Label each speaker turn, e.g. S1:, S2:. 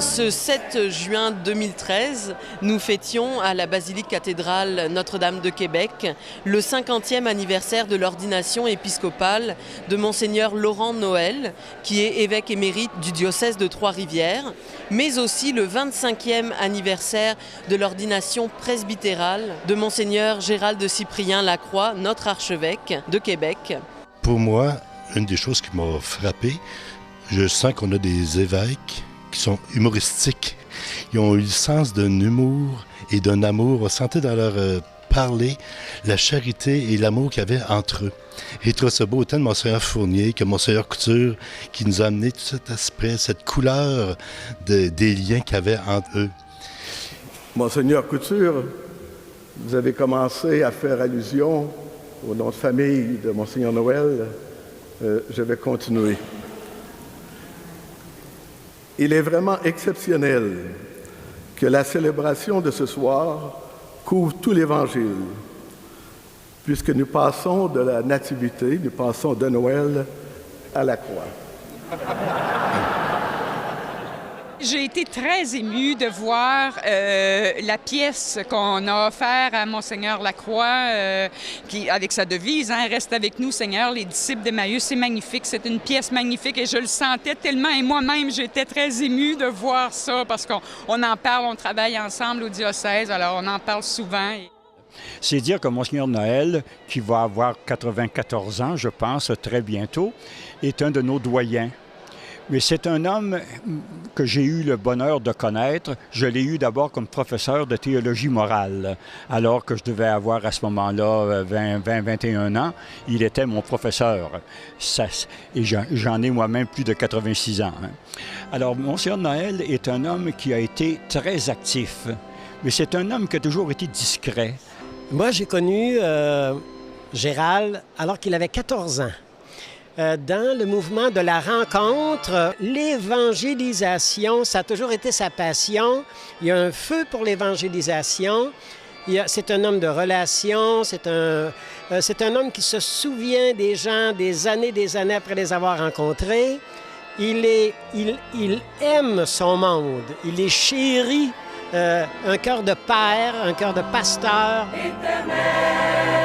S1: ce 7 juin 2013, nous fêtions à la basilique cathédrale Notre-Dame de Québec le 50e anniversaire de l'ordination épiscopale de Monseigneur Laurent Noël, qui est évêque émérite du diocèse de Trois-Rivières, mais aussi le 25e anniversaire de l'ordination presbytérale de Monseigneur Gérald de Cyprien Lacroix, notre archevêque de Québec.
S2: Pour moi, une des choses qui m'a frappé, je sens qu'on a des évêques qui sont humoristiques. Ils ont eu le sens d'un humour et d'un amour. On sentait dans leur parler la charité et l'amour qu'il y avait entre eux. Et je trouve ça beau autant de Monseigneur Fournier que Monseigneur Couture qui nous a amené tout cet aspect, cette couleur des liens qu'il y avait entre eux.
S3: Monseigneur Couture, vous avez commencé à faire allusion au nom de famille de Monseigneur Noël. Je vais continuer. Il est vraiment exceptionnel que la célébration de ce soir couvre tout l'Évangile, puisque nous passons de la Nativité, nous passons de Noël à la croix.
S4: J'ai été très émue de voir la pièce qu'on a offerte à Monseigneur Lacroix, qui, avec sa devise, « Reste avec nous, Seigneur, les disciples d'Emmaüs ». C'est magnifique, c'est une pièce magnifique et je le sentais tellement. Et moi-même, j'étais très émue de voir ça parce qu'on en parle, on travaille ensemble au diocèse, alors on en parle souvent.
S5: C'est dire que Monseigneur Noël, qui va avoir 94 ans, je pense, très bientôt, est un de nos doyens. Mais c'est un homme que j'ai eu le bonheur de connaître. Je l'ai eu d'abord comme professeur de théologie morale, alors que je devais avoir à ce moment-là 21 ans. Il était mon professeur. Et j'en ai moi-même plus de 86 ans. Alors, Monseigneur Noël est un homme qui a été très actif, mais c'est un homme qui a toujours été discret.
S6: Moi, j'ai connu Gérald alors qu'il avait 14 ans. Dans le mouvement de la rencontre, l'évangélisation, ça a toujours été sa passion. Il y a un feu pour l'évangélisation. C'est un homme de relation, c'est un homme qui se souvient des gens des années après les avoir rencontrés. Il aime son monde, il est chéri, un cœur de père, un cœur de pasteur. Éternel.